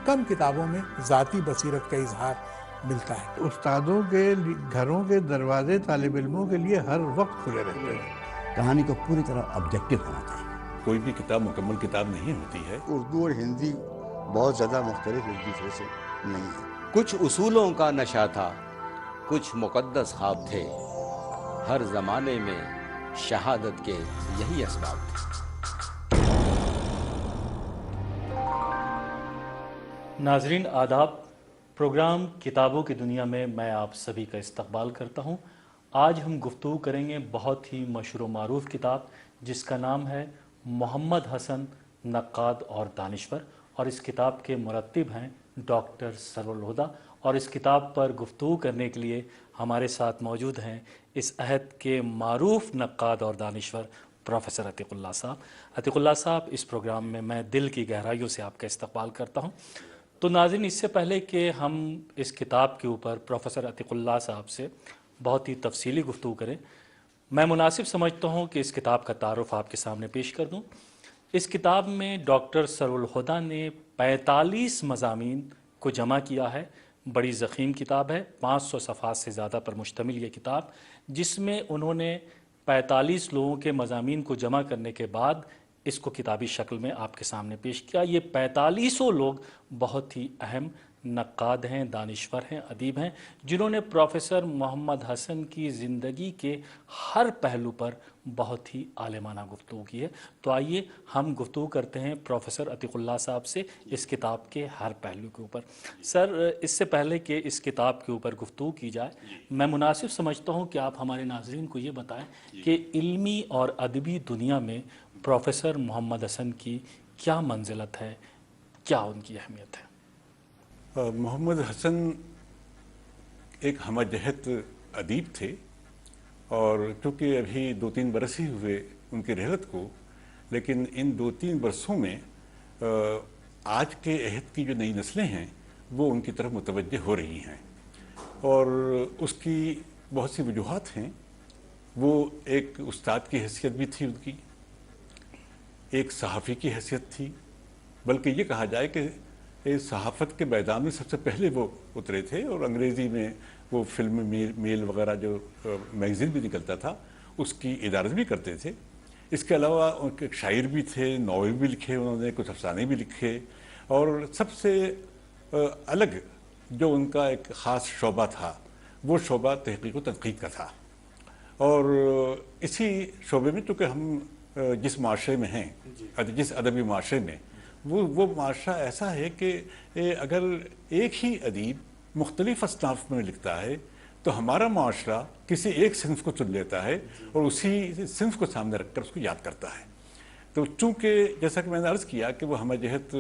کم کتابوں میں ذاتی بصیرت کا اظہار ملتا ہے۔ استادوں کے گھروں کے دروازے طالب علموں کے لیے ہر وقت کھلے رہتے ہیں۔ کہانی کو پوری طرح آبجیکٹو ہونا چاہیے۔ کوئی بھی کتاب مکمل کتاب نہیں ہوتی ہے۔ اردو اور ہندی بہت زیادہ مختلف ایک دوسرے سے نہیں ہے۔ کچھ اصولوں کا نشہ تھا، کچھ مقدس خواب تھے، ہر زمانے میں شہادت کے یہی اسباب تھے۔ ناظرین آداب، پروگرام کتابوں کی دنیا میں آپ سبھی کا استقبال کرتا ہوں۔ آج ہم گفتگو کریں گے بہت ہی مشہور و معروف کتاب جس کا نام ہے محمد حسن نقاد اور دانشور، اور اس کتاب کے مرتب ہیں ڈاکٹر سرور الہدیٰ، اور اس کتاب پر گفتگو کرنے کے لیے ہمارے ساتھ موجود ہیں اس عہد کے معروف نقاد اور دانشور پروفیسر عتیق اللہ صاحب۔ عتیق اللہ صاحب، اس پروگرام میں دل کی گہرائیوں سے آپ کا استقبال کرتا ہوں۔ تو ناظرین، اس سے پہلے کہ ہم اس کتاب کے اوپر پروفیسر عتیق اللہ صاحب سے بہت ہی تفصیلی گفتگو کریں، میں مناسب سمجھتا ہوں کہ اس کتاب کا تعارف آپ کے سامنے پیش کر دوں۔ اس کتاب میں ڈاکٹر سرور الہدیٰ نے 45 مضامین کو جمع کیا ہے۔ بڑی ضخیم کتاب ہے، 500 صفحات سے زیادہ پر مشتمل یہ کتاب، جس میں انہوں نے 45 لوگوں کے مضامین کو جمع کرنے کے بعد اس کو کتابی شکل میں آپ کے سامنے پیش کیا۔ یہ 45 لوگ بہت ہی اہم نقاد ہیں، دانشور ہیں، ادیب ہیں، جنہوں نے پروفیسر محمد حسن کی زندگی کے ہر پہلو پر بہت ہی عالمانہ گفتگو کی ہے۔ تو آئیے ہم گفتگو کرتے ہیں پروفیسر عتیق اللہ صاحب سے اس کتاب کے ہر پہلو کے اوپر۔ سر، اس سے پہلے کہ اس کتاب کے اوپر گفتگو کی جائے، میں مناسب سمجھتا ہوں کہ آپ ہمارے ناظرین کو یہ بتائیں کہ علمی اور ادبی دنیا میں پروفیسر محمد حسن کی کیا منزلت ہے، کیا ان کی اہمیت ہے؟ محمد حسن ایک ہمہ جہت ادیب تھے، اور چونکہ ابھی 2-3 برس ہی ہوئے ان کی رحلت کو، لیکن ان 2-3 برسوں میں آج کے عہد کی جو نئی نسلیں ہیں وہ ان کی طرف متوجہ ہو رہی ہیں، اور اس کی بہت سی وجوہات ہیں۔ وہ ایک استاد کی حیثیت بھی تھی ان کی، ایک صحافی کی حیثیت تھی، بلکہ یہ کہا جائے کہ صحافت کے میدان میں سب سے پہلے وہ اترے تھے، اور انگریزی میں وہ فلم میل وغیرہ جو میگزین بھی نکلتا تھا اس کی ادارت بھی کرتے تھے۔ اس کے علاوہ ایک شاعر بھی تھے، ناول بھی لکھے انہوں نے، کچھ افسانے بھی لکھے، اور سب سے الگ جو ان کا ایک خاص شعبہ تھا وہ شعبہ تحقیق و تنقید کا تھا۔ اور اسی شعبے میں چونکہ ہم جس معاشرے میں ہیں، جس ادبی معاشرے میں، وہ معاشرہ ایسا ہے کہ اگر ایک ہی ادیب مختلف اصناف میں لکھتا ہے تو ہمارا معاشرہ کسی ایک صنف کو چن لیتا ہے اور اسی صنف کو سامنے رکھ کر اس کو یاد کرتا ہے۔ تو چونکہ جیسا کہ میں نے عرض کیا کہ وہ ہمہ جہت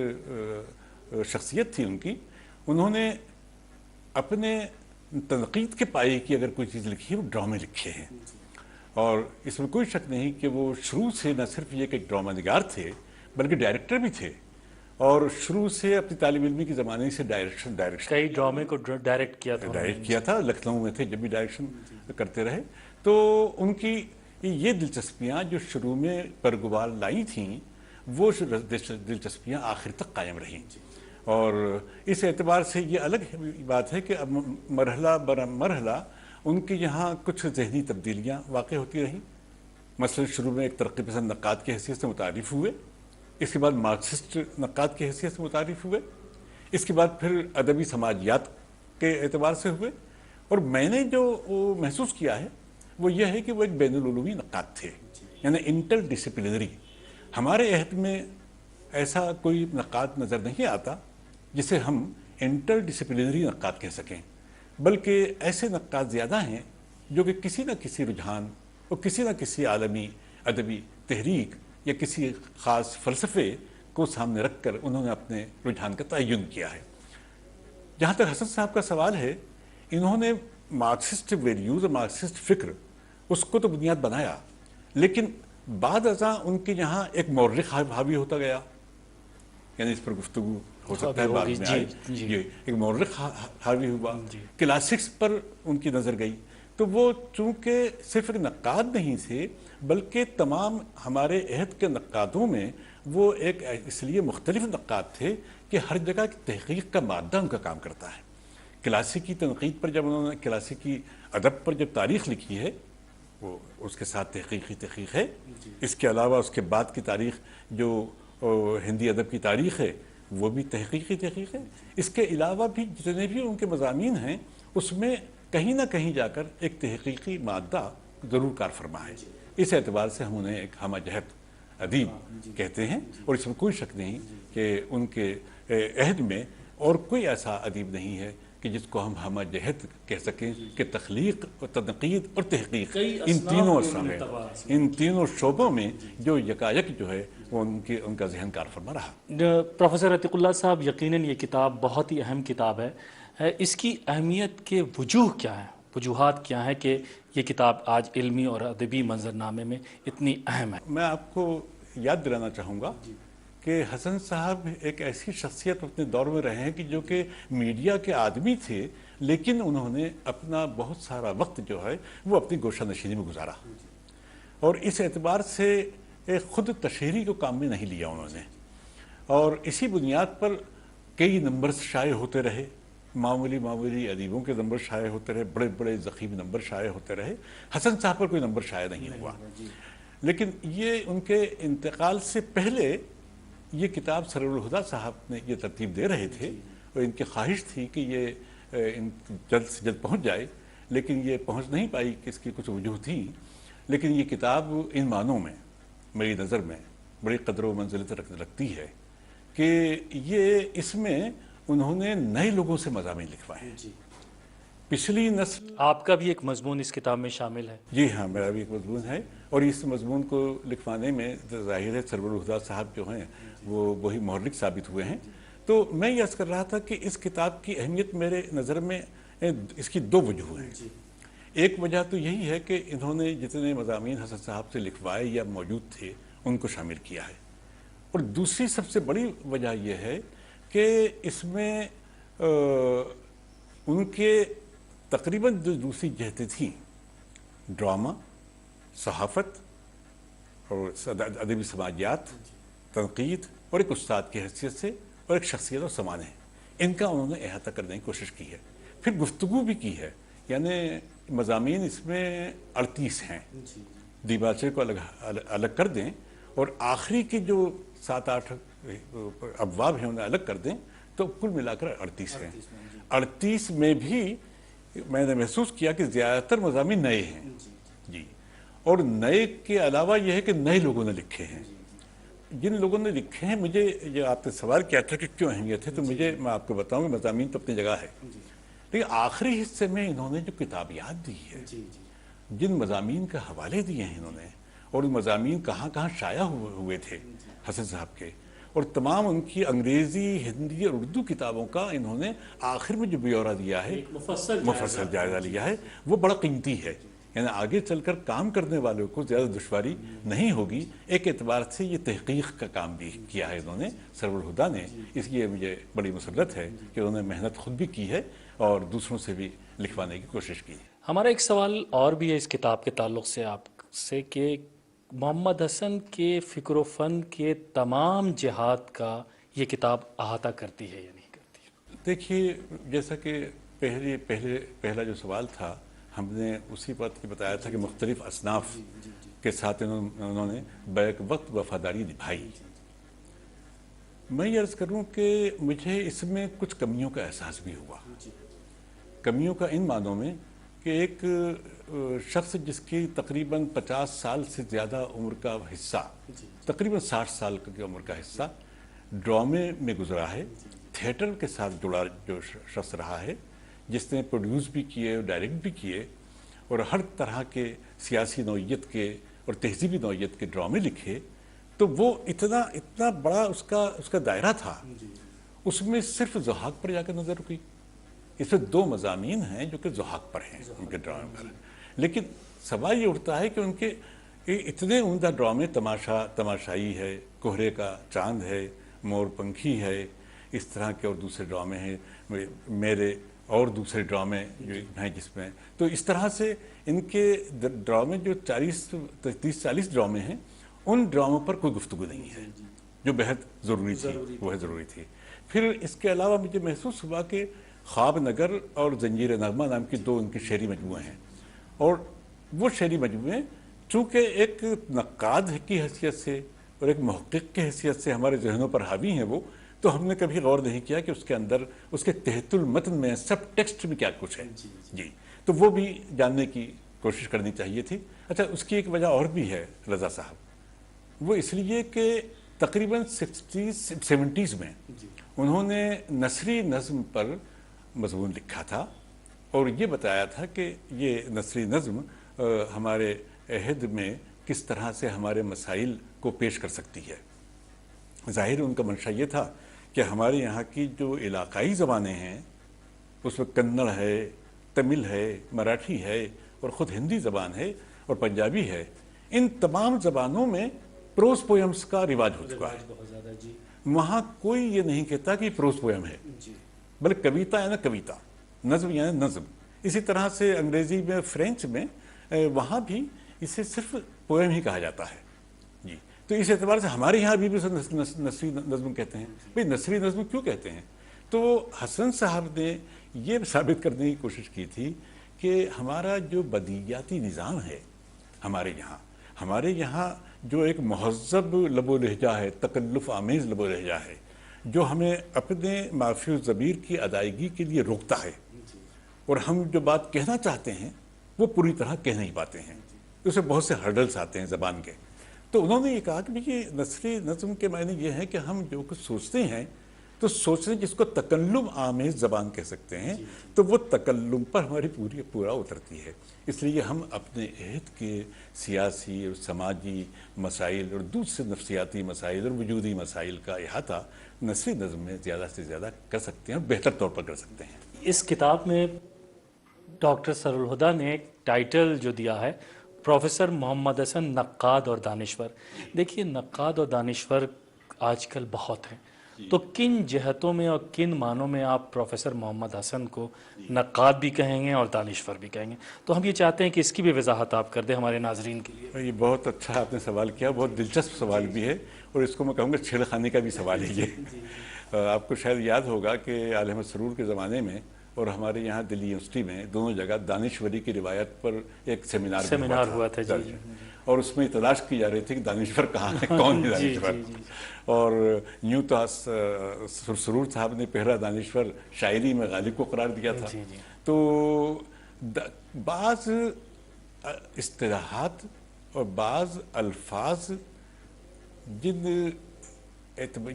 شخصیت تھی ان کی، انہوں نے اپنے تنقید کے پائے کی اگر کوئی چیز لکھی ہے وہ ڈرامے لکھے ہیں، اور اس میں کوئی شک نہیں کہ وہ شروع سے نہ صرف یہ کہ ایک ڈرامہ نگار تھے بلکہ ڈائریکٹر بھی تھے، اور شروع سے اپنی طالب علمی کے زمانے سے ڈائریکشن کئی ڈرامے کو ڈائریکٹ کیا تھا، لکھنؤ میں تھے جب بھی ڈائریکشن کرتے رہے۔ تو ان کی یہ دلچسپیاں جو شروع میں پرگوال لائی تھیں وہ دلچسپیاں آخر تک قائم رہیں، اور اس اعتبار سے یہ الگ بات ہے کہ اب مرحلہ بر مرحلہ ان کی یہاں کچھ ذہنی تبدیلیاں واقع ہوتی رہیں۔ مثلا شروع میں ایک ترقی پسند نقاد کی حیثیت سے متعارف ہوئے، اس کے بعد مارکسسٹ نقاد کی حیثیت سے متعارف ہوئے، اس کے بعد پھر ادبی سماجیات کے اعتبار سے ہوئے، اور میں نے جو محسوس کیا ہے وہ یہ ہے کہ وہ ایک بین العلومی نقاد تھے، یعنی انٹر ڈسپلنری۔ ہمارے عہد میں ایسا کوئی نقاد نظر نہیں آتا جسے ہم انٹر ڈسپلنری نقاد کہہ سکیں، بلکہ ایسے نقاد زیادہ ہیں جو کہ کسی نہ کسی رجحان اور کسی نہ کسی عالمی ادبی تحریک یا کسی خاص فلسفے کو سامنے رکھ کر انہوں نے اپنے رجحان کا تعین کیا ہے۔ جہاں تک حسن صاحب کا سوال ہے، انہوں نے مارکسسٹ ویلیوز اور مارکسسٹ فکر اس کو تو بنیاد بنایا، لیکن بعد ازاں ان کے یہاں ایک مورخ حاوی ہوتا گیا، یعنی اس پر گفتگو ہو سکتا ہے بعد میں آئے، ایک مورخ حاوی ہوا، کلاسکس پر ان کی نظر گئی، تو وہ چونکہ صرف ایک نقاد نہیں تھے بلکہ تمام ہمارے عہد کے نقادوں میں وہ ایک اس لیے مختلف نقاد تھے کہ ہر جگہ کی تحقیق کا مادہ ان کا کام کرتا ہے. کلاسیکی تنقید پر جب انہوں نے کلاسیکی ادب پر جب تاریخ لکھی ہے وہ اس کے ساتھ تحقیق ہے. اس کے علاوہ اس کے بعد کی تاریخ جو ہندی ادب کی تاریخ ہے وہ بھی تحقیق ہے. اس کے علاوہ بھی جتنے بھی ان کے مضامین ہیں اس میں کہیں نہ کہیں جا کر ایک تحقیقی مادہ ضرور کار فرما ہے. اس اعتبار سے ہم انہیں ایک ہمہ جہت ادیب کہتے ہیں اور اس میں کوئی شک نہیں کہ ان کے عہد میں اور کوئی ایسا ادیب نہیں ہے کہ جس کو ہم ہمہ جہت کہہ سکیں کہ تخلیق اور تنقید اور تحقیق ان تینوں شعبوں میں جو یکایک جو ہے وہ ان کا ذہن کار فرما رہا. پروفیسر عتیق اللہ صاحب، یقیناً یہ کتاب بہت ہی اہم کتاب ہے. اس کی اہمیت کے وجوہات کیا ہیں کہ یہ کتاب آج علمی اور ادبی منظرنامے میں اتنی اہم ہے؟ میں آپ کو یاد دلانا چاہوں گا کہ حسن صاحب ایک ایسی شخصیت اپنے دور میں رہے ہیں کہ جو کہ میڈیا کے آدمی تھے، لیکن انہوں نے اپنا بہت سارا وقت جو ہے وہ اپنی گوشہ نشینی میں گزارا اور اس اعتبار سے خود تشہیری کو کام میں نہیں لیا انہوں نے. اور اسی بنیاد پر کئی نمبرز شائع ہوتے رہے، معمولی ادیبوں کے نمبر شائع ہوتے رہے، بڑے بڑے ضخیم نمبر شائع ہوتے رہے. حسن صاحب پر کوئی نمبر شائع نہیں ہوا. لیکن یہ ان کے انتقال سے پہلے یہ کتاب سرور الہدا صاحب نے یہ ترتیب دے رہے تھے اور ان کی خواہش تھی کہ یہ جلد سے جلد پہنچ جائے، لیکن یہ پہنچ نہیں پائی کہ اس کی کچھ وجوہ تھیں. لیکن یہ کتاب ان معنوں میں میری نظر میں بڑی قدر و منزلت رکھتی ہے کہ یہ اس میں انہوں نے نئے لوگوں سے مضامین لکھوائے ہیں. پچھلی نسل آپ کا بھی ایک مضمون اس کتاب میں شامل ہے؟ جی ہاں، میرا بھی ایک مضمون ہے اور اس مضمون کو لکھوانے میں ظاہر ہے سرور الہدا صاحب جو ہیں وہ وہی محرک ثابت ہوئے ہیں. تو میں یہ عرض کر رہا تھا کہ اس کتاب کی اہمیت میرے نظر میں اس کی دو وجوہ ہیں. ایک وجہ تو یہی ہے کہ انہوں نے جتنے مضامین حسن صاحب سے لکھوائے یا موجود تھے ان کو شامل کیا ہے. اور دوسری سب سے بڑی وجہ یہ ہے کہ اس میں ان کے تقریباً جو دوسری جہتیں تھیں، ڈرامہ، صحافت اور ادبی سماجیات، تنقید اور ایک استاد کی حیثیت سے اور ایک شخصیت اور سمانے، ان کا انہوں نے احاطہ کرنے کی کوشش کی ہے. پھر گفتگو بھی کی ہے، یعنی مضامین اس میں 38 ہیں. دیباچے کو الگ کر دیں اور آخری کے جو 7-8 ابواب ہیں انہیں الگ کر دیں تو کل ملا کر 38 ہیں. 38 میں بھی میں نے محسوس کیا کہ زیادہ تر مضامین نئے ہیں. جی، اور نئے کے علاوہ یہ ہے کہ نئے لوگوں نے لکھے ہیں. جن لوگوں نے لکھے ہیں، مجھے جو آپ نے سوال کیا تھا کہ کیوں اہمیت ہے، تو میں آپ کو بتاؤں کہ مضامین تو اپنی جگہ ہے، لیکن آخری حصے میں انہوں نے جو کتابیات دی ہے، جن مضامین کا حوالے دیے ہیں انہوں نے، اور ان مضامین کہاں کہاں شائع ہوئے تھے حسن صاحب کے، اور تمام ان کی انگریزی، ہندی اور اردو کتابوں کا انہوں نے آخر میں جو بیورہ دیا ہے، مفصل جائزہ لیا ہے، وہ بڑا قیمتی ہے. یعنی آگے چل کر کام کرنے والوں کو زیادہ دشواری نہیں ہوگی. ایک اعتبار سے یہ تحقیق کا کام بھی کیا ہے انہوں نے، سرور الہدا نے. اس لیے مجھے بڑی مسرت ہے کہ انہوں نے محنت خود بھی کی ہے اور دوسروں سے بھی لکھوانے کی کوشش کی ہے. ہمارا ایک سوال اور بھی ہے اس کتاب کے تعلق سے آپ سے کہ محمد حسن کے فکر و فن کے تمام جہات کا یہ کتاب احاطہ کرتی ہے یا نہیں کرتی؟ دیکھیے، جیسا کہ پہلا جو سوال تھا، ہم نے اسی بات کی بتایا تھا کہ مختلف اصناف کے ساتھ انہوں نے بیک وقت وفاداری نبھائی. میں یہ عرض کروں کہ مجھے اس میں کچھ کمیوں کا احساس بھی ہوا. کمیوں کا ان معنوں میں کہ ایک شخص جس کی تقریباً 50 سال سے زیادہ عمر کا حصہ، تقریباً 60 سال کی عمر کا حصہ ڈرامے میں گزرا ہے، تھیٹر کے ساتھ جڑا جو شخص رہا ہے، جس نے پروڈیوس بھی کیے اور ڈائریکٹ بھی کیے اور ہر طرح کے سیاسی نوعیت کے اور تہذیبی نوعیت کے ڈرامے لکھے، تو وہ اتنا بڑا اس کا دائرہ تھا. اس میں صرف ضحاک پر جا کر نظر رکی. اس میں 2 مضامین ہیں جو کہ ضحاک پر ہیں ان کے ڈرامے پر. لیکن سوال یہ اٹھتا ہے کہ ان کے اتنے عمدہ ڈرامے، تماشائی ہے، کوہرے کا چاند ہے، مور پنکھی ہے، اس طرح کے اور دوسرے ڈرامے ہیں، میرے اور دوسرے ڈرامے جو ہیں جس میں، تو اس طرح سے ان کے ڈرامے جو 30-40 ڈرامے ہیں، ان ڈراموں پر کوئی گفتگو نہیں ہے جو بہت ضروری تھی. پھر اس کے علاوہ مجھے محسوس ہوا کہ خواب نگر اور زنجیر نغمہ نام کی دو ان کے شعری مجموعے ہیں، اور وہ شعری مجموعے چونکہ ایک نقاد کی حیثیت سے اور ایک محقق کی حیثیت سے ہمارے ذہنوں پر حاوی ہیں وہ، تو ہم نے کبھی غور نہیں کیا کہ اس کے اندر اس کے تحت المتن میں سب ٹیکسٹ میں کیا کچھ ہے جی، تو وہ بھی جاننے کی کوشش کرنی چاہیے تھی۔ اچھا، اس کی ایک وجہ اور بھی ہے رضا صاحب، وہ اس لیے کہ تقریباً 70s میں انہوں نے نثری نظم پر مضمون لکھا تھا اور یہ بتایا تھا کہ یہ نثری نظم ہمارے عہد میں کس طرح سے ہمارے مسائل کو پیش کر سکتی ہے۔ ظاہر ان کا منشا یہ تھا کہ ہمارے یہاں کی جو علاقائی زبانیں ہیں اس میں کنڑ ہے، تمل ہے، مراٹھی ہے اور خود ہندی زبان ہے اور پنجابی ہے، ان تمام زبانوں میں پروز پوئمز کا رواج ہو چکا ہے۔ وہاں کوئی یہ نہیں کہتا کہ پروز پوئم ہے، بلکہ کویتا یعنی کویتا، نظم یعنی نظم۔ اسی طرح سے انگریزی میں، فرینچ میں، وہاں بھی اسے صرف پوئم ہی کہا جاتا ہے جی۔ تو اس اعتبار سے ہمارے یہاں بھی نثری نظم کہتے ہیں۔ بھئی نثری نظم کیوں کہتے ہیں؟ تو حسن صاحب نے یہ ثابت کرنے کی کوشش کی تھی کہ ہمارا جو بدیعیاتی نظام ہے ہمارے یہاں جو ایک مہذب لب و لہجہ ہے، تکلف آمیز لب و لہجہ ہے، جو ہمیں اپنے معافی الضمیر کی ادائیگی کے لیے روکتا ہے، اور ہم جو بات کہنا چاہتے ہیں وہ پوری طرح کہہ نہیں پاتے ہیں، اس میں بہت سے ہرڈلز آتے ہیں زبان کے۔ تو انہوں نے یہ کہا کہ یہ نثری نظم کے معنی یہ ہے کہ ہم جو کچھ سوچتے ہیں تو سوچنے جس کو تکلم آمیز زبان کہہ سکتے ہیں، تو وہ تکلم پر ہماری پورا اترتی ہے۔ اس لیے ہم اپنے عہد کے سیاسی اور سماجی مسائل اور دوسرے نفسیاتی مسائل اور وجودی مسائل کا احاطہ نثری نظم میں زیادہ سے زیادہ کر سکتے ہیں اور بہتر طور پر کر سکتے ہیں۔ اس کتاب میں ڈاکٹر سرالہدیٰ نے ایک ٹائٹل جو دیا ہے، پروفیسر محمد حسن نقاد اور دانشور۔ دیکھیے، نقاد اور دانشور آج کل بہت ہیں، تو کن جہتوں میں اور کن معنوں میں آپ پروفیسر محمد حسن کو نقاد بھی کہیں گے اور دانشور بھی کہیں گے؟ تو ہم یہ چاہتے ہیں کہ اس کی بھی وضاحت آپ کر دیں ہمارے ناظرین کے لیے۔ یہ بہت اچھا آپ نے سوال کیا، بہت دلچسپ سوال بھی ہے، اور اس کو میں کہوں گا چھیڑ خانے کا بھی سوال ہے یہ۔ آپ کو شاید یاد ہوگا کہ عالم احمد سرور کے زمانے میں اور ہمارے یہاں دلی یونیورسٹی میں دونوں جگہ دانشوری کی روایت پر ایک سیمینار ہوا تھا جی، اور اس میں تلاش کی جا رہی تھی کہ دانشور کہاں ہے، کون ہے دانشور، اور یوں تو سرور صاحب نے پہلا دانشور شاعری میں غالب کو قرار دیا تھا۔ تو بعض اصطلاحات اور بعض الفاظ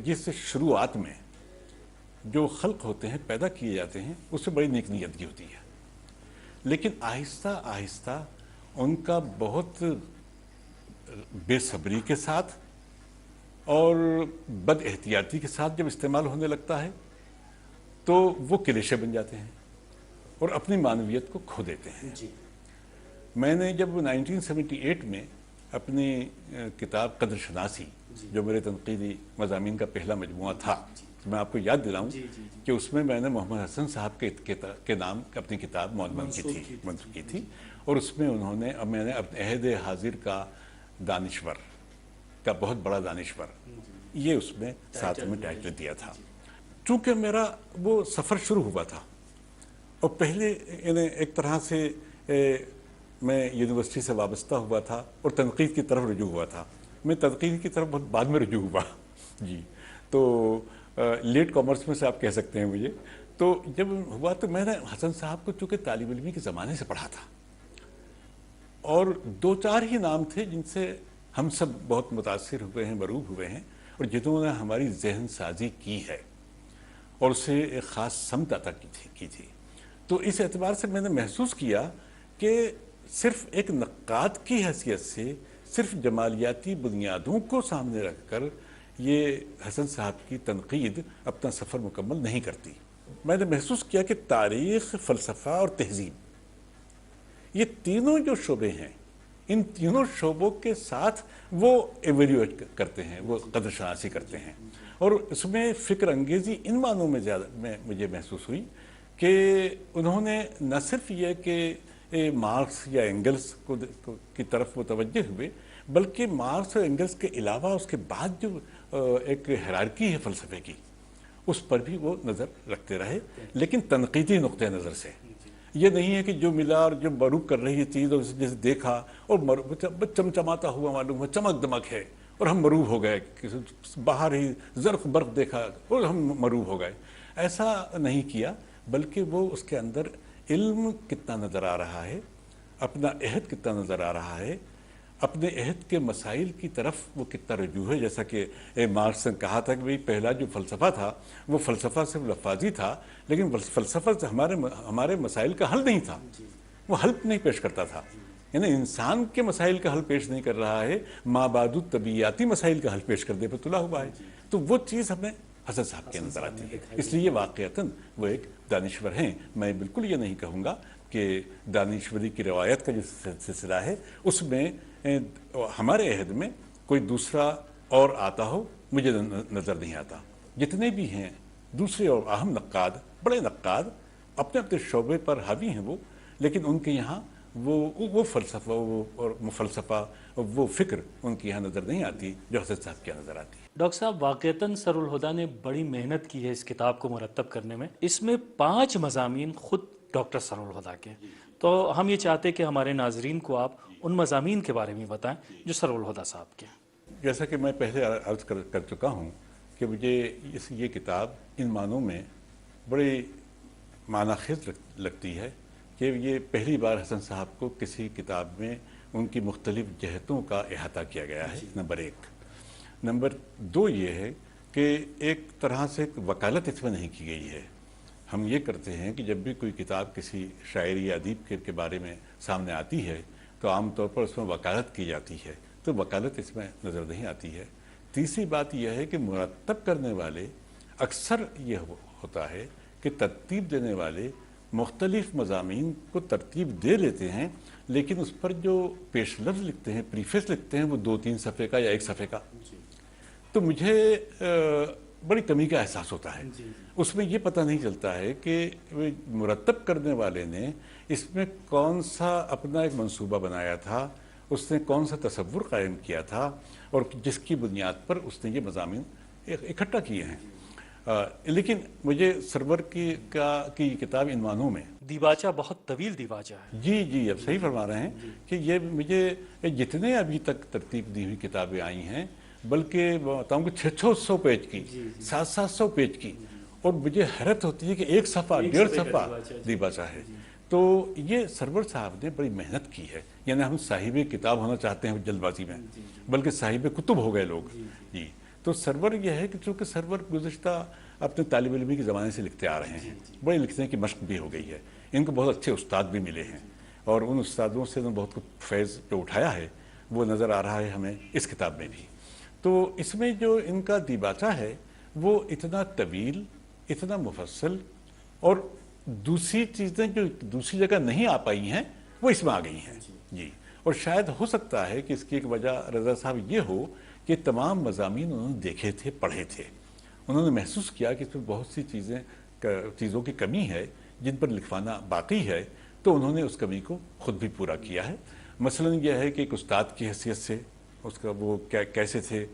جس شروعات میں جو خلق ہوتے ہیں، پیدا کیے جاتے ہیں، اس سے بڑی نیک نیتی ہوتی ہے، لیکن آہستہ آہستہ ان کا بہت بے صبری کے ساتھ اور بد احتیاطی کے ساتھ جب استعمال ہونے لگتا ہے تو وہ کلیشے بن جاتے ہیں اور اپنی معنویت کو کھو دیتے ہیں۔ میں نے جب 1978 میں اپنی کتاب قدر شناسی، جو میرے تنقیدی مضامین کا پہلا مجموعہ تھا، میں آپ کو یاد دلاؤں کہ اس میں نے محمد حسن صاحب کے نام اپنی کتاب منسوخ کی تھی، اور اس میں میں نے اپنے عہد حاضر کا دانشور کا بہت بڑا دانشور، یہ اس میں ساتھ میں ٹائٹل دیا تھا۔ چونکہ میرا وہ سفر شروع ہوا تھا اور پہلے ایک طرح سے میں یونیورسٹی سے وابستہ ہوا تھا اور تنقید کی طرف رجوع ہوا تھا۔ میں تنقید کی طرف بہت بعد میں رجوع ہوا جی، تو لیٹ کامرس میں سے آپ کہہ سکتے ہیں مجھے۔ تو جب ہوا تو میں نے حسن صاحب کو چونکہ طالب علمی کے زمانے سے پڑھا تھا، اور دو چار ہی نام تھے جن سے ہم سب بہت متاثر ہوئے ہیں، مروب ہوئے ہیں، اور جنہوں نے ہماری ذہن سازی کی ہے اور اسے ایک خاص سمت عطا کی تھی۔ تو اس اعتبار سے میں نے محسوس کیا کہ صرف ایک نقاد کی حیثیت سے صرف جمالیاتی بنیادوں کو سامنے رکھ کر یہ حسن صاحب کی تنقید اپنا سفر مکمل نہیں کرتی۔ میں نے محسوس کیا کہ تاریخ، فلسفہ اور تہذیب، یہ تینوں جو شعبے ہیں، ان تینوں شعبوں کے ساتھ وہ ایویلیویٹ کرتے ہیں، وہ قدر شناسی کرتے ہیں، اور اس میں فکر انگیزی ان معنوں میں زیادہ مجھے محسوس ہوئی کہ انہوں نے نہ صرف یہ کہ مارکس یا اینگلس کی طرف متوجہ ہوئے، بلکہ مارکس اور اینگلس کے علاوہ اس کے بعد جو ایک ہیرارکی ہے فلسفے کی، اس پر بھی وہ نظر رکھتے رہے، لیکن تنقیدی نقطۂ نظر سے۔ یہ نہیں ہے کہ جو ملا اور جو مروب کر رہی ہے چیز اور جیسے دیکھا اور چمچماتا ہوا معلوم ہوا، چمک دمک ہے اور ہم مروب ہو گئے، باہر ہی زرق برق دیکھا اور ہم مروب ہو گئے، ایسا نہیں کیا، بلکہ وہ اس کے اندر علم کتنا نظر آ رہا ہے، اپنا عہد کتنا نظر آ رہا ہے، اپنے عہد کے مسائل کی طرف وہ کتنا رجوع ہے۔ جیسا کہ مارکس نے کہا تھا کہ بھئی پہلا جو فلسفہ تھا وہ فلسفہ صرف لفاظی تھا، لیکن فلسفہ سے ہمارے مسائل کا حل نہیں تھا، وہ حل نہیں پیش کرتا تھا، یعنی انسان کے مسائل کا حل پیش نہیں کر رہا ہے، مابعد طبیعیاتی مسائل کا حل پیش کر دے پر تلا ہوا ہے۔ تو وہ چیز ہمیں حسن صاحب کے نظر آتی ہے، اس لیے واقعتاً وہ ایک دانشور ہیں۔ میں بالکل یہ نہیں کہوں گا کہ دانشوری کی روایت کا جو سلسلہ ہے اس میں ہمارے عہد میں کوئی دوسرا اور آتا ہو، مجھے نظر نہیں آتا۔ جتنے بھی ہیں دوسرے اور اہم نقاد، بڑے نقاد، اپنے اپنے شعبے پر حاوی ہیں وہ، لیکن ان کے یہاں وہ فلسفہ وہ فکر ان کے یہاں نظر نہیں آتی جو حسن صاحب کے نظر آتی ہے۔ ڈاکٹر صاحب، واقعتاً سر الہدیٰ نے بڑی محنت کی ہے اس کتاب کو مرتب کرنے میں۔ اس میں 5 مضامین خود ڈاکٹر سر الہدیٰ کے، تو ہم یہ چاہتے کہ ہمارے ناظرین کو آپ ان مضامین کے بارے میں بتائیں جو سر الہدیٰ صاحب کے۔ جیسا کہ میں پہلے عرض کر چکا ہوں کہ مجھے یہ کتاب ان معنوں میں بڑی معنی خیز لگتی ہے کہ یہ پہلی بار حسن صاحب کو کسی کتاب میں ان کی مختلف جہتوں کا احاطہ کیا گیا ہے، نمبر 1۔ نمبر 2 یہ ہے کہ ایک طرح سے وکالت اس میں نہیں کی گئی ہے۔ ہم یہ کرتے ہیں کہ جب بھی کوئی کتاب کسی شاعری یا ادیب کے بارے میں سامنے آتی ہے تو عام طور پر اس میں وکالت کی جاتی ہے، تو وکالت اس میں نظر نہیں آتی ہے۔ تیسری بات یہ ہے کہ مرتب کرنے والے اکثر یہ ہوتا ہے کہ ترتیب دینے والے مختلف مضامین کو ترتیب دے لیتے ہیں، لیکن اس پر جو پیش لفظ لکھتے ہیں، پریفیس لکھتے ہیں، وہ 2-3 صفحے کا یا 1 صفحے کا۔ تو مجھے بڑی کمی کا احساس ہوتا ہے، اس میں یہ پتہ نہیں چلتا ہے کہ مرتب کرنے والے نے اس میں کون سا اپنا ایک منصوبہ بنایا تھا، اس نے کون سا تصور قائم کیا تھا اور جس کی بنیاد پر اس نے یہ مضامین اکٹھا کیے ہیں۔ لیکن مجھے سرور کی کتاب ان معنوں میں دیباچہ بہت طویل دیباچہ ہے۔ جی اب صحیح فرما رہے ہیں کہ یہ مجھے جتنے ابھی تک ترتیب دی ہوئی کتابیں آئی ہیں، بلکہ بتاؤں کہ 600 پیج کی، 700 پیج کی، اور مجھے حیرت ہوتی ہے کہ 1 صفحہ 1.5 صفحہ دیباچہ ہے۔ تو یہ سرور صاحب نے بڑی محنت کی ہے، یعنی ہم صاحب کتاب ہونا چاہتے ہیں جلد بازی میں، بلکہ صاحب کتب ہو گئے لوگ۔ جی تو سرور یہ ہے کہ چونکہ سرور گزشتہ اپنے طالب علمی کے زمانے سے لکھتے آ رہے ہیں، بڑے لکھنے کی مشق بھی ہو گئی ہے، ان کو بہت اچھے استاد بھی ملے ہیں، اور ان استادوں سے بہت کچھ فیض جو اٹھایا ہے وہ نظر آ رہا ہے ہمیں اس کتاب میں بھی۔ تو اس میں جو ان کا دیباچہ ہے وہ اتنا طویل، اتنا مفصل، اور دوسری چیزیں جو دوسری جگہ نہیں آ پائی ہیں وہ اس میں آ گئی ہیں۔ جی اور شاید ہو سکتا ہے کہ اس کی ایک وجہ رضا صاحب یہ ہو کہ تمام مضامین انہوں نے دیکھے تھے، پڑھے تھے، انہوں نے محسوس کیا کہ اس میں بہت سی چیزوں کی کمی ہے جن پر لکھوانا باقی ہے، تو انہوں نے اس کمی کو خود بھی پورا کیا ہے۔ مثلا یہ ہے کہ ایک استاد کی حیثیت سے اس کا وہ کیسے تھے،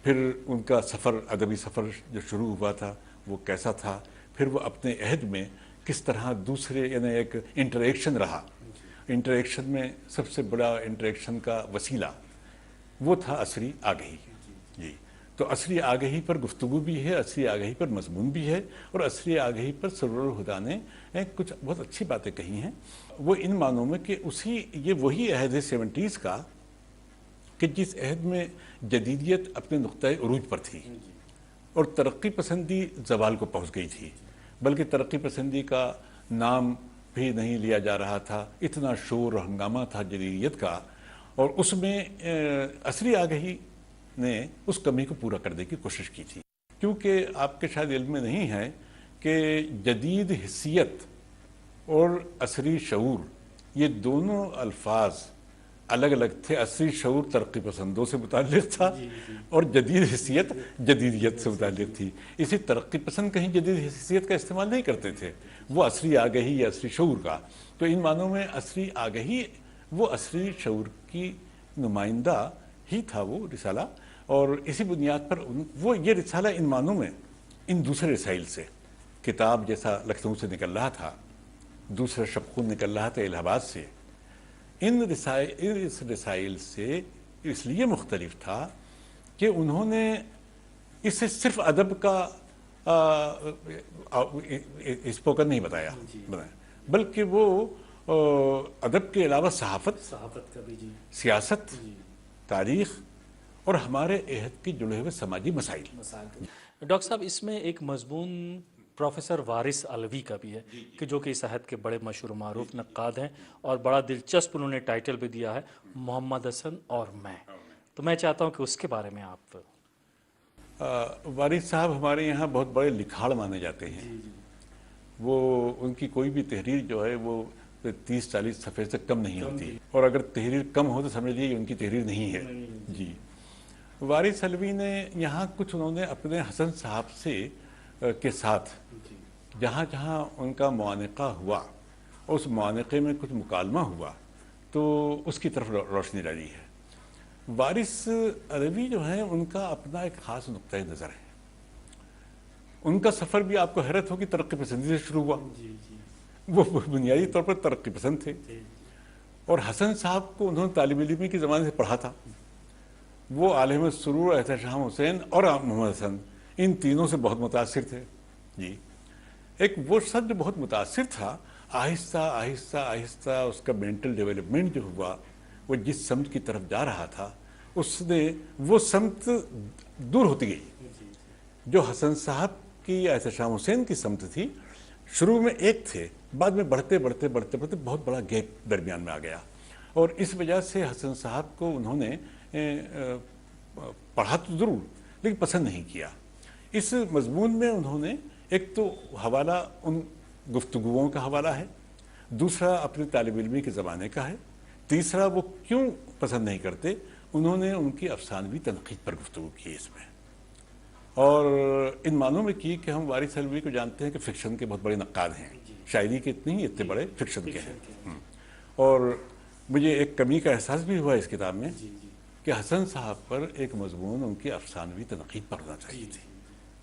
پھر ان کا سفر، ادبی سفر جو شروع ہوا تھا وہ کیسا تھا، پھر وہ اپنے عہد میں کس طرح دوسرے، یعنی ایک انٹریکشن رہا، انٹریکشن میں سب سے بڑا انٹریکشن کا وسیلہ وہ تھا عصری آگہی۔ جی تو عصری آگہی پر گفتگو بھی ہے، عصری آگہی پر مضمون بھی ہے، اور عصری آگہی پر سرور الہدیٰ نے کچھ بہت اچھی باتیں کہی ہیں، وہ ان معنوں میں کہ یہ وہی عہد ہے 70s کا کہ جس عہد میں جدیدیت اپنے نقطۂ عروج پر تھی اور ترقی پسندی زوال کو پہنچ گئی تھی، بلکہ ترقی پسندی کا نام بھی نہیں لیا جا رہا تھا، اتنا شور و ہنگامہ تھا جدیدیت کا، اور اس میں عصری آگہی نے اس کمی کو پورا کرنے کی کوشش کی تھی۔ کیونکہ آپ کے شاید علم میں نہیں ہے کہ جدید حسیت اور عصری شعور یہ دونوں الفاظ الگ الگ تھے۔ عصری شعور ترقی پسندوں سے متعلق تھا اور جدید حیثیت جدیدیت سے متعلق تھی۔ اسی ترقی پسند کہیں جدید حیثیت کا استعمال نہیں کرتے تھے، وہ عصری آگہی یا عصری شعور کا۔ تو ان معنوں میں عصری آگہی وہ عصری شعور کی نمائندہ ہی تھا وہ رسالہ، اور اسی بنیاد پر وہ یہ رسالہ ان معنوں میں ان دوسرے رسائل سے، کتاب جیسا لکھنؤ سے نکل رہا تھا، دوسرا شبخون نکل رہا تھا الہ آباد سے، اس رسائل سے اس لیے مختلف تھا کہ انہوں نے اسے صرف ادب کا اسپوکن نہیں بتایا، بلکہ وہ ادب کے علاوہ صحافت کا بھی جی، سیاست، تاریخ اور ہمارے عہد کے جڑے ہوئے سماجی مسائل۔ ڈاکٹر صاحب اس میں ایک مضمون پروفیسر وارث علوی کا بھی ہے کہ جو کہ اس عہد کے بڑے مشہور و معروف نقاد ہیں، اور بڑا دلچسپ انہوں نے ٹائٹل بھی دیا ہے محمد حسن اور میں۔ تو میں چاہتا ہوں کہ اس کے بارے میں آپ وارث صاحب ہمارے یہاں بہت بڑے لکھاڑ مانے جاتے ہیں۔ وہ ان کی کوئی بھی تحریر جو ہے وہ 30-40 صفحے سے کم نہیں ہوتی، اور اگر تحریر کم ہو تو سمجھ لیجیے ان کی تحریر نہیں ہے۔ جی، وارث علوی نے یہاں کچھ انہوں نے اپنے حسن صاحب سے کے ساتھ جہاں جہاں ان کا معانقہ ہوا، اس معانقے میں کچھ مکالمہ ہوا، تو اس کی طرف روشنی ڈالی ہے۔ وارث علوی جو ہیں ان کا اپنا ایک خاص نقطۂ نظر ہے۔ ان کا سفر بھی آپ کو حیرت ہوگی ترقی پسندی سے شروع ہوا۔ وہ بنیادی طور پر ترقی پسند تھے، اور حسن صاحب کو انہوں نے طالب علمی کے زمانے سے پڑھا تھا۔ وہ عالم سرور، احتشام حسین اور محمد حسن، ان تینوں سے بہت متاثر تھے۔ جی، ایک وہ شخص جو بہت متاثر تھا، آہستہ آہستہ آہستہ اس کا مینٹل ڈیولپمنٹ جو ہوا، وہ جس سمت کی طرف جا رہا تھا اس نے وہ سمت دور ہوتی گئی۔ جو حسن صاحب کی یا احتشام حسین کی سمت تھی، شروع میں ایک تھے، بعد میں بڑھتے بڑھتے بڑھتے بڑھتے بہت بڑا گیپ درمیان میں آ گیا، اور اس وجہ سے حسن صاحب کو انہوں نے پڑھا تو ضرور لیکن پسند نہیں کیا۔ اس مضمون میں انہوں نے ایک تو حوالہ ان گفتگوؤں کا حوالہ ہے، دوسرا اپنے طالب علمی کے زمانے کا ہے، تیسرا وہ کیوں پسند نہیں کرتے، انہوں نے ان کی افسانوی تنقید پر گفتگو کی اس میں، اور ان معنوں میں کی کہ ہم وارث علوی کو جانتے ہیں کہ فکشن کے بہت بڑے نقاد ہیں، شاعری کے اتنے ہی اتنے بڑے فکشن کے ہیں۔ اور مجھے ایک کمی کا احساس بھی ہوا اس کتاب میں کہ حسن صاحب پر ایک مضمون ان کی افسانوی تنقید پر ہونا چاہیے تھی،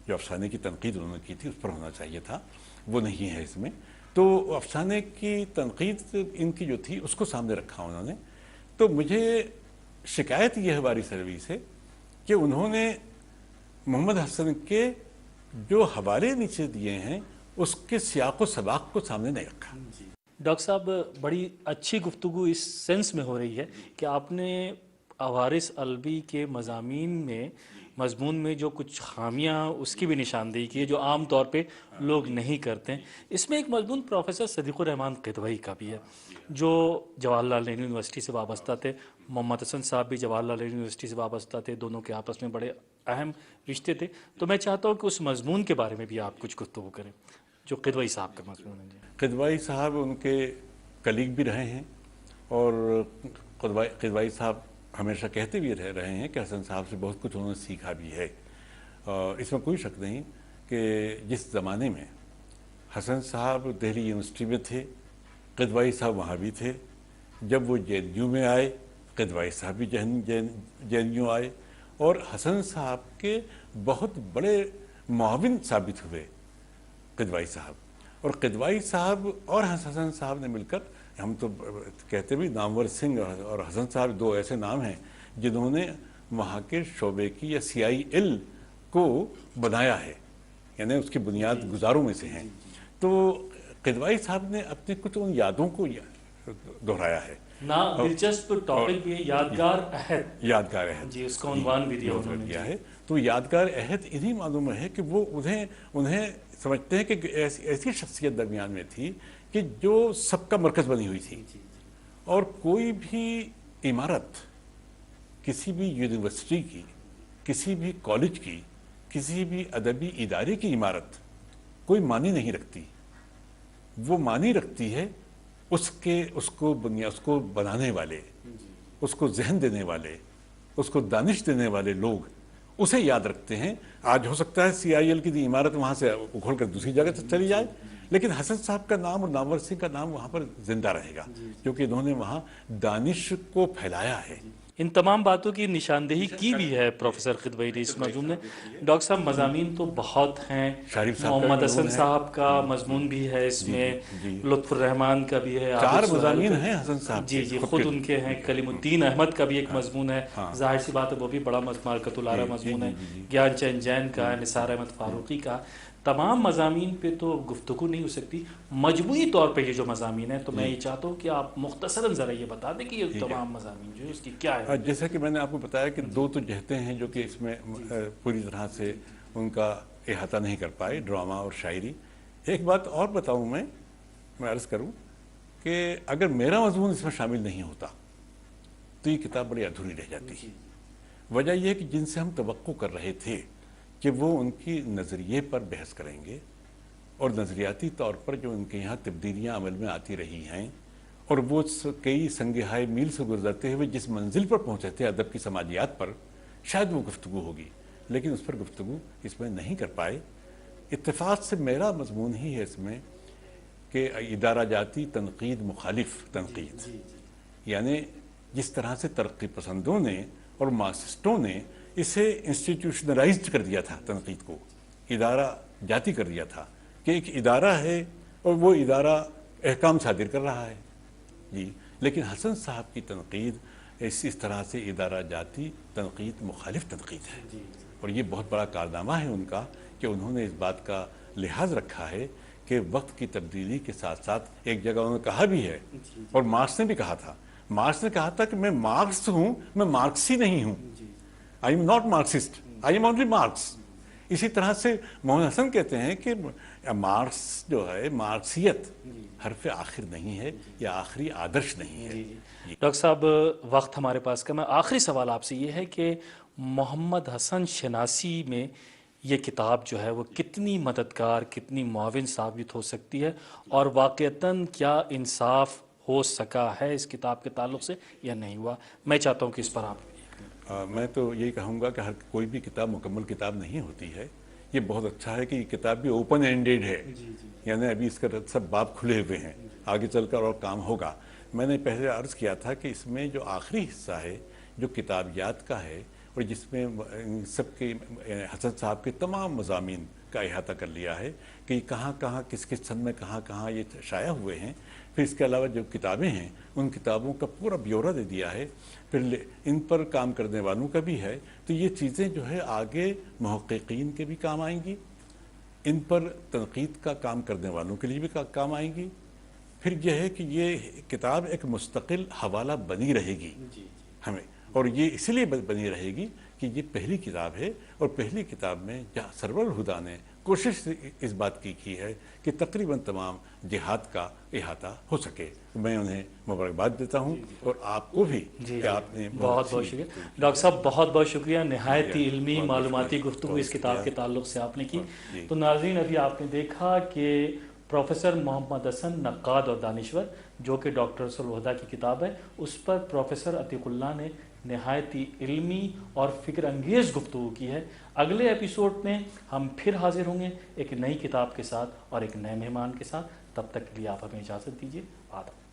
جو افسانے کی تنقید انہوں نے کی تھی اس پر ہونا چاہیے تھا، وہ نہیں ہے اس میں۔ تو افسانے کی تنقید ان کی جو تھی اس کو سامنے رکھا انہوں نے۔ تو مجھے شکایت یہ ہے وارث علوی سے کہ انہوں نے محمد حسن کے جو حوالے نیچے دیے ہیں اس کے سیاق و سباق کو سامنے نہیں رکھا۔ ڈاکٹر صاحب بڑی اچھی گفتگو اس سینس میں ہو رہی ہے کہ آپ نے وارث علوی کے مضمون میں جو کچھ خامیاں اس کی بھی نشاندہی کی ہے جو عام طور پہ لوگ نہیں کرتے ہیں۔ اس میں ایک مضمون پروفیسر صدیق الرحمان قدوئی کا بھی ہے جو جواہر لال نہرو یونیورسٹی سے وابستہ تھے، محمد حسن صاحب بھی جواہر لال نہرو یونیورسٹی سے وابستہ تھے، دونوں کے آپس میں بڑے اہم رشتے تھے۔ تو میں چاہتا ہوں کہ اس مضمون کے بارے میں بھی آپ کچھ گفتگو کریں جو قدوئی صاحب کا مضمون ہے۔ قدوئی صاحب ان کے کلیگ بھی رہے ہیں، اور قدوئی صاحب ہمیشہ کہتے بھی رہے ہیں کہ حسن صاحب سے بہت کچھ انہوں نے سیکھا بھی ہے۔ اس میں کوئی شک نہیں کہ جس زمانے میں حسن صاحب دہلی یونیورسٹی میں تھے، قدوئی صاحب وہاں بھی تھے، جب وہ جے این یو میں آئے قدوئی صاحب بھی جے این یو آئے، اور حسن صاحب کے بہت بڑے معاون ثابت ہوئے قدوئی صاحب، اور قدوئی صاحب اور حسن صاحب نے مل کر، ہم تو کہتے بھی نامور سنگھ اور حسن صاحب دو ایسے نام ہیں جنہوں نے وہاں کے شعبے کی یا CIL کو بنایا ہے، یعنی اس کی بنیاد گزاروں میں سے ہیں۔ تو قدوئی صاحب نے اپنے کچھ ان یادوں کو دہرایا ہے۔ دلچسپ ٹاپک بھی ہے یادگار عہد، یادگار عہد جی اس کا عنوان بھی دیا ہے۔ تو یادگار عہد انہی معلوم ہے کہ وہ انہیں سمجھتے ہیں کہ ایسی شخصیت درمیان میں تھی کہ جو سب کا مرکز بنی ہوئی تھی، اور کوئی بھی عمارت کسی بھی یونیورسٹی کی، کسی بھی کالج کی، کسی بھی ادبی ادارے کی عمارت کوئی معنی نہیں رکھتی، وہ معنی رکھتی ہے اس کو بنانے والے، اس کو ذہن دینے والے، اس کو دانش دینے والے لوگ اسے یاد رکھتے ہیں۔ آج ہو سکتا ہے CIL کی عمارت وہاں سے اکھڑ کر دوسری جگہ سے چلی جائے، لیکن حسن صاحب کا نام اور نامور سنگھ کا نام وہاں پر زندہ رہے گا، کیونکہ انہوں نے وہاں دانش کو پھیلایا ہے، ان تمام باتوں کی نشاندہی کی بھی ہے پروفیسر خدوئی نے اس مضمون میں۔ ڈاکٹر صاحب مضامین تو بہت ہیں، شاریف صاحب کا محمد بھی حسن مضمون ہے۔ صاحب کا مضمون بھی ہے اس میں، لطف الرحمان کا بھی ہے، 4 عابد سہیل مضامین کا- ہیں حسن صاحب جی کے، جی خود خود کے۔ ان کے ہیں، کلیم الدین احمد کا بھی ایک مضمون ہے، ظاہر سی بات ہے وہ بھی بڑا مارکۃ العرب مضمون ہے، گیان چند جین کا ہے، نثار احمد فاروقی کا۔ تمام مضامین پہ تو گفتگو نہیں ہو سکتی، مجموعی طور پہ یہ جو مضامین ہیں تو میں یہ چاہتا ہوں کہ آپ مختصراً ذرا یہ بتا دیں کہ یہ تمام مضامین جو ہے اس کی کیا ہے۔ جیسا کہ میں نے آپ کو بتایا کہ 2 تو جہتیں ہیں جو کہ اس میں پوری طرح سے ان کا احاطہ نہیں کر پائے، ڈرامہ اور شاعری۔ ایک بات اور بتاؤں میں عرض کروں کہ اگر میرا مضمون اس میں شامل نہیں ہوتا تو یہ کتاب بڑی ادھوری رہ جاتی۔ وجہ یہ ہے کہ جن سے ہم توقع کر رہے تھے کہ وہ ان کی نظریے پر بحث کریں گے اور نظریاتی طور پر جو ان کے یہاں تبدیلیاں عمل میں آتی رہی ہیں اور وہ کئی سنگہائے میل سے گزرتے ہوئے جس منزل پر پہنچے تھے ادب کی سماجیات پر، شاید وہ گفتگو ہوگی، لیکن اس پر گفتگو اس میں نہیں کر پائے۔ اتفاق سے میرا مضمون ہی ہے اس میں کہ ادارہ جاتی تنقید مخالف تنقید، یعنی جس طرح سے ترقی پسندوں نے اور مارکسسٹوں نے اسے انسٹیٹیوشنلائزڈ کر دیا تھا، تنقید کو ادارہ جاتی کر دیا تھا کہ ایک ادارہ ہے اور وہ ادارہ احکام صادر کر رہا ہے جی، لیکن حسن صاحب کی تنقید اس طرح سے ادارہ جاتی تنقید مخالف تنقید ہے، اور یہ بہت بڑا کارنامہ ہے ان کا کہ انہوں نے اس بات کا لحاظ رکھا ہے کہ وقت کی تبدیلی کے ساتھ ساتھ ایک جگہ انہوں نے کہا بھی ہے اور مارکس نے بھی کہا تھا، مارکس نے کہا تھا کہ میں مارکس ہوں، میں مارکسی نہیں ہوں، I am not Marxist, I am only marks. اسی طرح سے محمد حسن کہتے ہیں کہ مارکس جو ہے، مارکسیت حرف آخر نہیں ہے یا آخری آدرش نہیں ہے۔ ڈاکٹر صاحب وقت ہمارے پاس کم ہے، آخری سوال آپ سے یہ ہے کہ محمد حسن شناسی میں یہ کتاب جو ہے وہ کتنی مددگار، کتنی معاون ثابت ہو سکتی ہے، اور واقعتاً کیا انصاف ہو سکا ہے اس کتاب کے تعلق سے یا نہیں ہوا؟ میں چاہتا ہوں کہ اس پر آپ میں تو یہی کہوں گا کہ ہر کوئی بھی کتاب مکمل کتاب نہیں ہوتی ہے۔ یہ بہت اچھا ہے کہ یہ کتاب بھی اوپن اینڈیڈ ہے، یعنی ابھی اس کا سب باب کھلے ہوئے ہیں، آگے چل کر اور کام ہوگا۔ میں نے پہلے عرض کیا تھا کہ اس میں جو آخری حصہ ہے جو کتابیات کا ہے اور جس میں سب کے حسن صاحب کے تمام مضامین کا احاطہ کر لیا ہے کہ کہاں کہاں کس کس سن میں کہاں کہاں یہ شائع ہوئے ہیں، پھر اس کے علاوہ جو کتابیں ہیں ان کتابوں کا پورا بیورہ دے دیا ہے، پھر ان پر کام کرنے والوں کا بھی ہے، تو یہ چیزیں جو ہے آگے محققین کے بھی کام آئیں گی، ان پر تنقید کا کام کرنے والوں کے لیے بھی کام آئیں گی۔ پھر یہ ہے کہ یہ کتاب ایک مستقل حوالہ بنی رہے گی ہمیں، اور یہ اس لیے بنی رہے گی کہ یہ پہلی کتاب ہے، اور پہلی کتاب میں جہاں سرور الہدا نے کوشش اس بات کی ہے کہ تقریباً تمام جہاد کا احاطہ ہو سکے۔ میں انہیں مبارکباد دیتا ہوں اور آپ کو بھی کہ آپ نے بہت بہت شکریہ ڈاکٹر صاحب، بہت بہت شکریہ، نہایت ہی علمی معلوماتی گفتگو اس کتاب کے تعلق سے آپ نے کی۔ تو ناظرین، ابھی آپ نے دیکھا کہ پروفیسر محمد حسن نقاد اور دانشور، جو کہ ڈاکٹر سرور الہدا کی کتاب ہے، اس پر پروفیسر عتیق اللہ نے نہایت ہی علمی اور فکر انگیز گفتگو کی ہے۔ اگلے ایپیسوڈ میں ہم پھر حاضر ہوں گے ایک نئی کتاب کے ساتھ اور ایک نئے مہمان کے ساتھ۔ تب تک کے لیے آپ ہمیں اجازت دیجیے۔ آداب۔